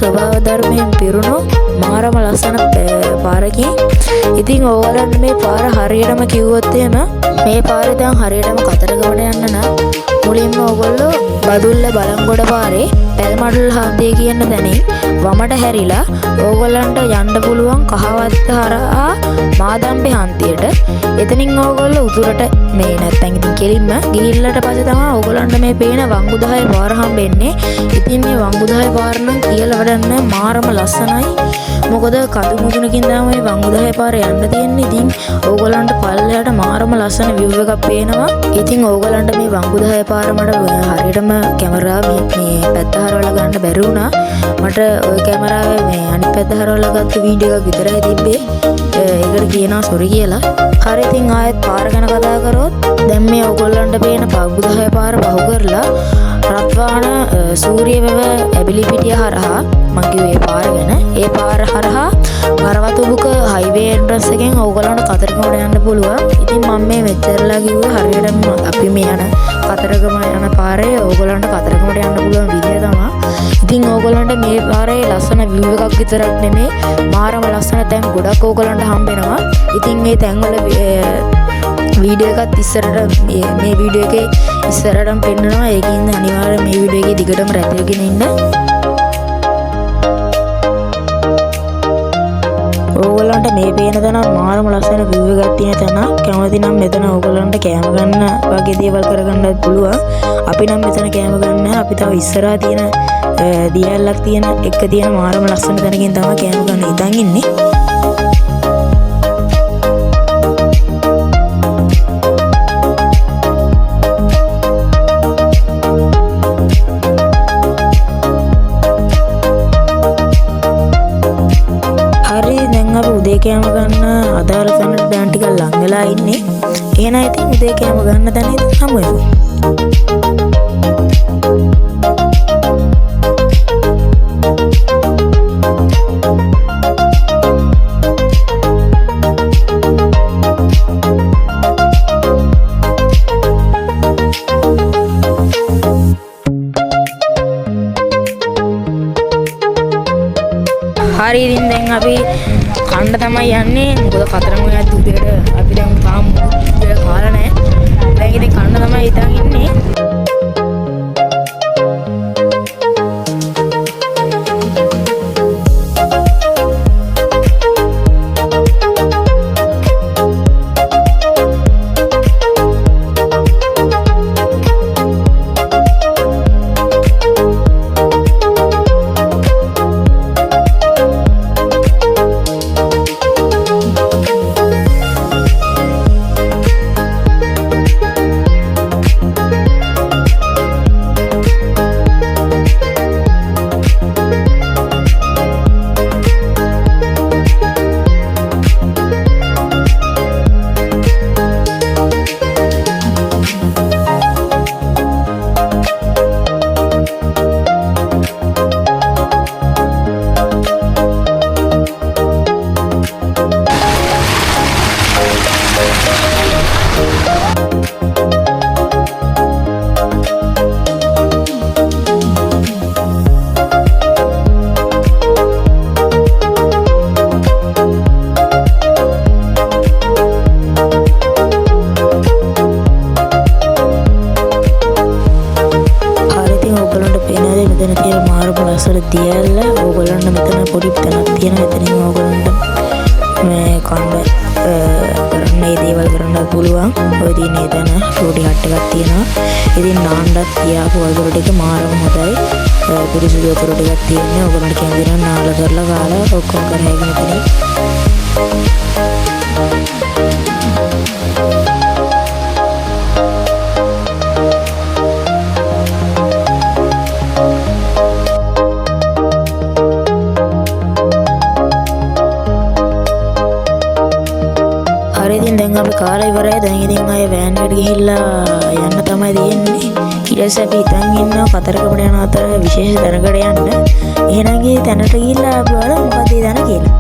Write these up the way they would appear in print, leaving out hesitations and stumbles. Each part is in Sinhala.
ස්වභාව ධර්මයෙන් පිරුණු මාරම ලස්සන පාරකින්. ඉතින් ඕගොල්ලන්ට මේ පාර හරියටම කිව්වොත් එහෙම මේ පාරේ දැන් හරියටම කතරගමට යන්න නම් මුලින්ම ඕගොල්ලෝ බදුල්ල බලංගොඩ පාරේ පැල්මඩල් හන්දිය කියන තැනින් වමට හැරිලා ඕගොල්ලන්ට යන්න පුළුවන් කහවත්ත හරහා මාදම්බේ හන්දියට. එතනින් ඕගොල්ලෝ උතුරට මේ නැත්තම් ඉතින් කෙලින්ම ගිහිල්ලට පස්සේ තමයි ඕගොල්ලන්ට මේ පේන වංගුදහය පාර හම්බෙන්නේ. ඉතින් මේ වංගුදහය පාර නම් කියලා වැඩන්න මාරම ලස්සනයි. මොකද කඳු මුදුනකින් තමයි මේ වංගුදහය පාර යන්න තියෙන්නේ. ඉතින් ඕගොල්ලන්ට පල්ලයට මාරම ලස්සන view එකක් පේනවා. ඉතින් ඕගොල්ලන්ට මේ වංගුදහය පාර මට හරියටම කැමරා මේ පැත්ත හරවලා ගන්න බැරි වුණා. මට ওই කැමරාවේ මේ අනිත් පැත්ත හරවලා ගත්ත වීඩියෝ එකක් විතරයි තිබ්බේ. ඒකට කියනවා සොරි කියලා. හරි ඉතින් ආයෙත් පාර ගැන කතා කරොත් දැන් මේ ඕගොල්ලන්ට පේන වංගුදහය පාර පහු කරලා රත්වාන සූරියවැව ඇබිලිපිටිය හරහා මං කිව්වේ පාර ගැන. ඒ පාර හරහා වරවතුබුක හයිවේ එන්ට්‍රන්ස් එකෙන් ඕගොල්ලන්ට කතරගමට යන්න පුළුවන්. ඉතින් මම මේ මෙච්චරලා කිව්වේ හරියටම අපි මේ යන කතරගම යන පාරේ ඕගොල්ලන්ට කතරගමට යන්න පුළුවන් විදිය තමයි. ඉතින් ඕගොල්ලන්ට මේ පාරේ ලස්සන view එකක් විතරක් නෙමේ මාරම ලස්සන තැන් ගොඩක් ඕගොල්ලන්ට හම්බෙනවා. ඉතින් මේ තැන්වල වීඩියෝ එකත් ඉස්සරට මේ වීඩියෝ එකේ ඉස්සරටම පෙන්නනවා. ඒකින්ද අනිවාර්යයෙන් මේ වීඩියෝ එකේ දිගටම රැඳෙගෙන ඉන්න. ඕගොල්ලන්ට මේ පේන තැන මාරම ලස්සන view එකක් තියෙන තැන. කැමති නම් මෙතන ඕගොල්ලන්ට කැම ගන්න වගේ දේවල් කරගන්නත් පුළුවන්. අපි නම් මෙතන කැම ගන්න. අපි තව ඉස්සරහා තියෙන දියැලක් තියෙන එක තියෙන මාරම ලස්සන තැනකින් තමයි කැම ගන්න ඉතින් ඉන්නේ. උදේ කෑම ගන්න අදාළ තැනට දැන් ටිකක් ලං වෙලා ඉන්නේ. එහෙනම් ඉතින් උදේ කෑම ගන්න තැන ඉතින් හමු වෙමු. හරි ඉතින් දැන් අපි කන්න තමයි යන්නේ. මොකද කතරගම යද්දි උදේට අපි දැන් තාම මුකුත් කාලා නැහැ. දැන් ඉතින් කන්න තමයි හිතන් ඉන්නේ. මෙතන තියෙන මාරම ලස්සන දියැල්ල ඕගොල්ලන්ට මෙතන පොඩි තැනක් තියෙනවා. එතනින් ඕගොල්ලන්ට මේ කන්න කරන්නේ දේවල් කරන්න පුළුවන්. ඔය තියෙන එතන පොඩි හට් එකක් තියෙනවා. ඉතින් නාන්නත් තියාපු වතුර ටික මාරම හොඳයි. පිරිසිදු වතුර ටිකක් තියෙනවා. ඕගොල්ලන්ට කැමති නම් නාලා කරලා කාලා ඔක්කොම කරගෙන ඉතින් දැන් අපි කාලා ඉවරයි. දැන් ඉතින් ආයේ වෑන් එකට ගිහිල්ලා යන්න තමයි තියෙන්නේ. ඊට පස්සේ අපි ඉතින් ඉන්නවා කතරගමට යන අතර විශේෂ තැනකට යන්න. එහෙනම් ගියේ තැනට ගිහිල්ලා අපි බලමු මොකද ඒ තැන කියලා.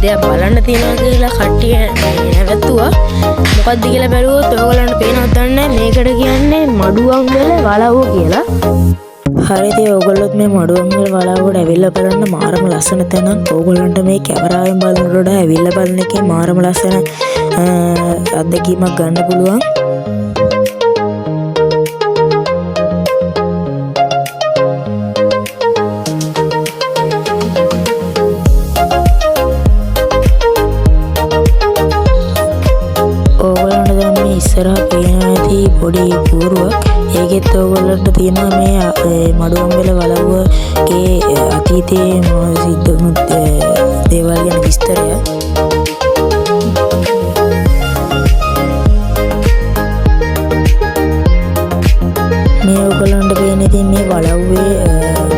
දෙයක් බලන්න තියෙනවා කියලා කට්ටිය නැවතුවා. මොකක්ද කියලා බැලුවොත් ඔයගොල්ලන්ට පේනවද දන්නේ මේකට කියන්නේ මඩුවංගල වලව්ව කියලා. හරිද ඔයගොල්ලොත් මේ මඩුවංගල වලව්වට ඇවිල්ලා බලන්න මාරම ලස්සන තැනක්. ඔයගොල්ලන්ට මේ කැමරාවෙන් බලනකොට වඩා ඇවිල්ලා බලන එකේ මාරම ලස්සන අත්දැකීමක් ගන්න පුළුවන්. ඕගොල්ලන්ට දැන් මේ ඉස්සරහා පේනවා ඇති පොඩි පුවරුවක්. ඒකෙත් ඕගොල්ලන්ට තියෙනවා මේ මඩුවංගල වලව්වගේ අතීතයේ සිද්ධ වුණු දේවල් ගැන විස්තරය. මේ ඔයගොල්ලන්ට පේන ඉතින් මේ වලව්වේ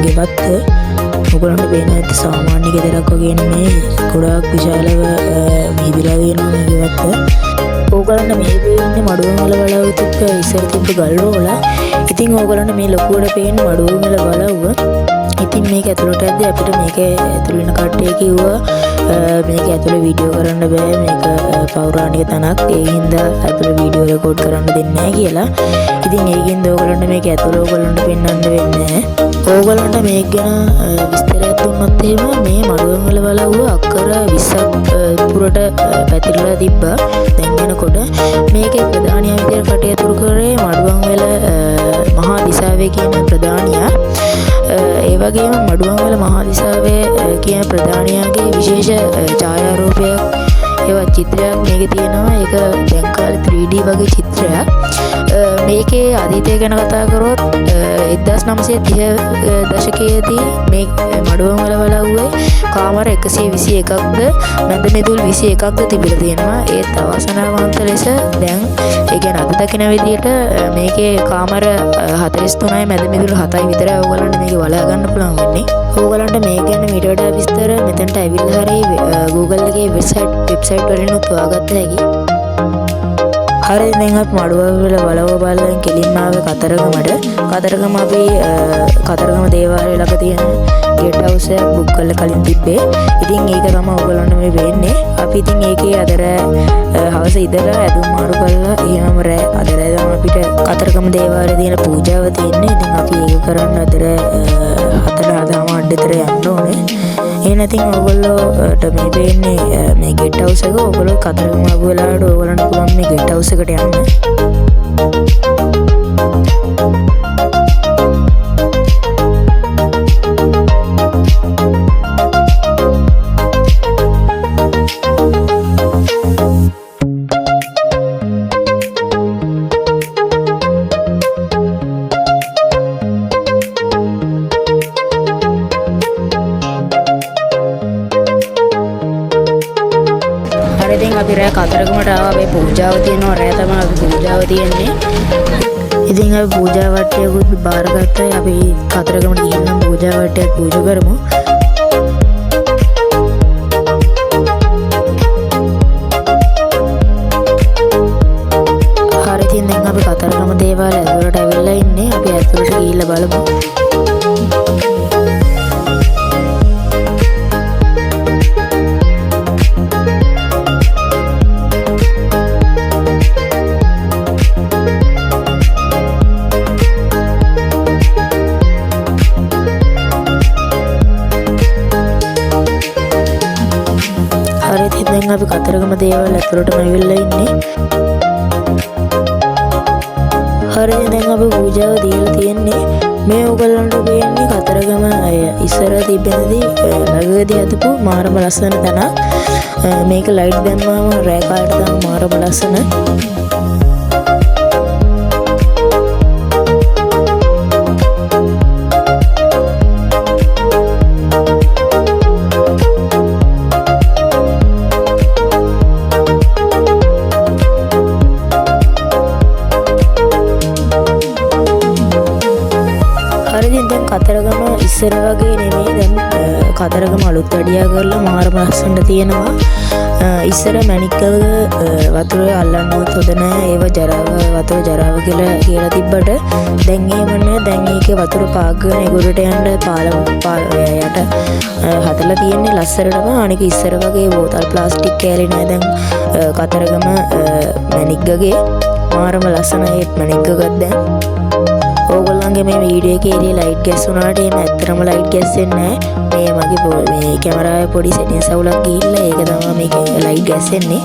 ගෙවත්ත ඔයගොල්ලන්ට පේන ඇති සාමාන්‍ය ගෙදරක් වගේ නෙමෙයි. ගොඩාක් විශාලව මිහිදලා තියෙනවා මේ ගෙවත්ත. ඕගොල්ලන්ට මේ පේන්නේ මඩුවංගල වලව්ව තිබ්බ ඉස්සර තිබ්බ ගල් රෝල. ඉතින් ඕගොල්ලන්ට මේ ලොකුවට පේන්නේ මඩුවංගල වලව්ව. ඉතින් මේක ඇතුළට ඇද්දි අපිට මේක ඇතුළේ ඉන්න කට්ටිය කිව්වා මේක ඇතුළේ වීඩියෝ කරන්න බෑ, මේක පෞරාණික තැනක්, ඒ හින්දා ඇතුළේ වීඩියෝ රෙකෝඩ් කරන්න දෙන්නේ නැහැ කියලා. ඉතින් ඒකින්ද ඕගොල්ලන්ට මේක ඇතුළේ ඕගොල්ලන්ට පෙන්වන්න වෙන්නේ. ඕගොල්ලන්ට මේක ගැන විස්තරයක් දුන්නොත් එහෙම මේ මඩුවංගල වලව්ව අක්කර 20ක් පුරට පැතිරලා තිබ්බා. දැන් වෙනකොට මේකේ ප්‍රධානියා විදියට කටයුතු කරේ මඩුවංගල මහා දිසාවේ කියන ප්‍රධානියා. ඒ වගේම මඩුවංගල මහා දිසාවේ කියන ප්‍රධානියාගේ විශේෂ ඡායාරූපයක් ඒවත් චිත්‍රයක් මේකේ තියෙනවා. ඒක දැන් කාලේ 3D වගේ චිත්‍රයක්. මේකේ අතීතය ගැන කතා කරොත් 1930 දශකයේදී මේ මඩුවංගල වලව්වේ කාමර 121ක්ද මැද මිදුල් 21ක්ද තිබිලා තියෙනවා. ඒත් අවසනාවන්ත ලෙස දැන් ඒ කියන්නේ අද දකින විදියට මේකේ කාමර 43යි මැද මිදුල් 7යි විතරයි ඕගොල්ලන්ට මේක වලා ගන්න පුළුවන් වෙන්නේ. ඕගොල්ලන්ට මේක ගැන ඊට වඩා විස්තර මෙතනට ඇවිල්ලා හරි Google එකේ වෙබ්සයිට් වලින් හොයාගත්ත හැකි. හරි දැන් අපි මඩුවංගල වලව්ව බලන් කෙලින්ම ආවේ කතරගමට. කතරගම අපි කතරගම දේවාලය ළඟ තියෙන ගෙට් හවුස් එක බුක් කරලා කලින් තිබ්බේ. ඉතින් ඒක තමයි ඔයගොල්ලන්ට මේ වෙන්නේ. අපි ඉතින් ඒකේ අදර හවස ඉඳලා ඇඳුම් මාරු කරලා එහෙමම රෑ අදර තමයි අපිට කතරගම දේවාලයේ තියෙන පූජාව තියෙන්නේ. ඉතින් අපි ඒක කරන්න අදර 4:00 අඩ්ඩතර යන්න ඕනේ. එහෙනම් ඉතින් ඔයගොල්ලෝට මේ වෙන්නේ මේ ගෙට් හවුස් එක ඔයගොල්ලෝ කතරගම ආපු වෙලාවට ඔයගොල්ලන්ට පුළුවන් මේ ගෙට් හවුස් එකට යන්න. ඉතින් අපි රෑ කතරගමට ආවා. මේ පූජාව තියෙනවා. රෑ තමයි අපි පූජාව තියෙන්නේ. ඉතින් අපි පූජා වට්ටියකුත් බාරගත්තා. අපි කතරගමට ගිහින් නම් පූජා වට්ටියක් පූජා කරමු. හරි ඉතින් දැන් අපි කතරගම දේවාලය ඇතුළට ඇවිල්ලා ඉන්නේ. අපි ඇතුළට ගිහිල්ලා බලමු. දැන් අපි කතරගම දේවාලය ඇතුළටම ඇවිල්ලා ඉන්නේ. හරි දැන් අපි පූජාව දීලා තියෙන්නේ. මේ ඔයගොල්ලන්ට පේන්නේ කතරගම ඉස්සර තිබෙනදී ළඟදී හදපු මාරම ලස්සන තැනක්. මේක ලයිට් දැම්මම රෑ කාලට තමයි මාරම ලස්සන. ඉතින් දැන් කතරගම ඉස්සර වගේ නෙමෙයි. දැන් කතරගම අලුත් වැඩියා කරලා මාරම ලස්සනට තියෙනවා. ඉස්සර මැණික්කව වතුර අල්ලන්නවත් හොඳ නැහැ. ඒව ජරාව වතුර ජරාව කියලා තිබ්බට දැන් එහෙම නෑ. දැන් ඒකේ වතුර පාගගෙන ඒගොල්ලට යන්න පාල යට හදලා තියෙන්නේ ලස්සනටම. අනික ඉස්සර වගේ බෝතල් ප්ලාස්ටික් කෑලි නෑ. දැන් කතරගම මැණික්කගේ මාරම ලස්සනයි මැණික්කගත් දැන්. ඕගොල්ලන්ගේ මේ වීඩියෝ එකේ එළිය ලයිට් ගැස්සුනාට එහෙම ඇත්තටම ලයිට් ගැස්සෙන්නේ නැහැ. මේ කැමරාවේ පොඩි සෙටින්ස් අවුලක් ගිහිල්ලා ඒක තමයි මේක ලයිට් ගැස්සෙන්නේ.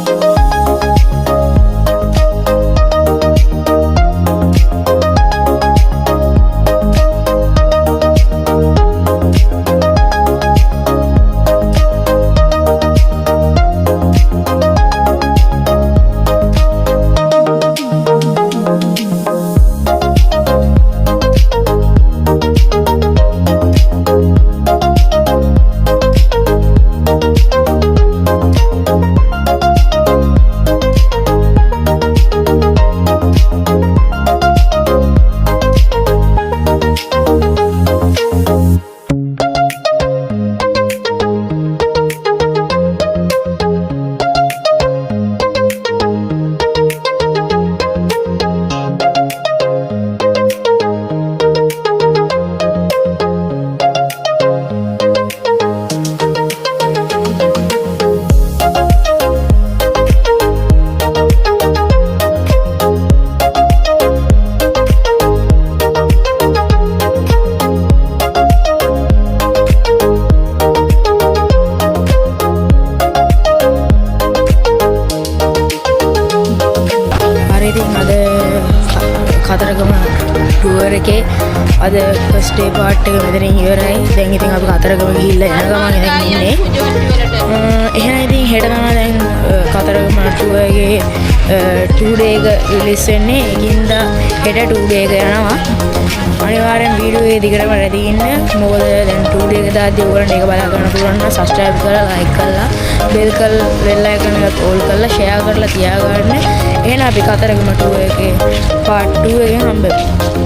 කතරගම ටුවර් එකේ අද ෆස්ට් ඩේ පාර්ට් එක මෙතනින් ඉවරයි. දැන් ඉතින් අපි කතරගම ගිහිල්ලා එන ගමන් දැන් ඉන්නේ. එහෙනම් ඉතින් හෙට තමයි දැන් කතරගම ටුවර් එකේ 2 day එක රිලීස් වෙන්නේ. ඒකින්ද හෙට 2 day එක යනවා. අනිවාර්යෙන් වීඩියෝ එක දිගටම රැඳී ඉන්න. මොකද දැන් 2 day එක දාද්දී ඔයගොල්ලන්ට ඒක බලා ගන්න පුළුවන් නම් subscribe කරලා like කරලා bell icon එක all කරලා share කරලා තියාගන්න. එහෙනම් අපි කතරගම ටුවර් එකේ part 2 එකෙන් හම්බෙමු.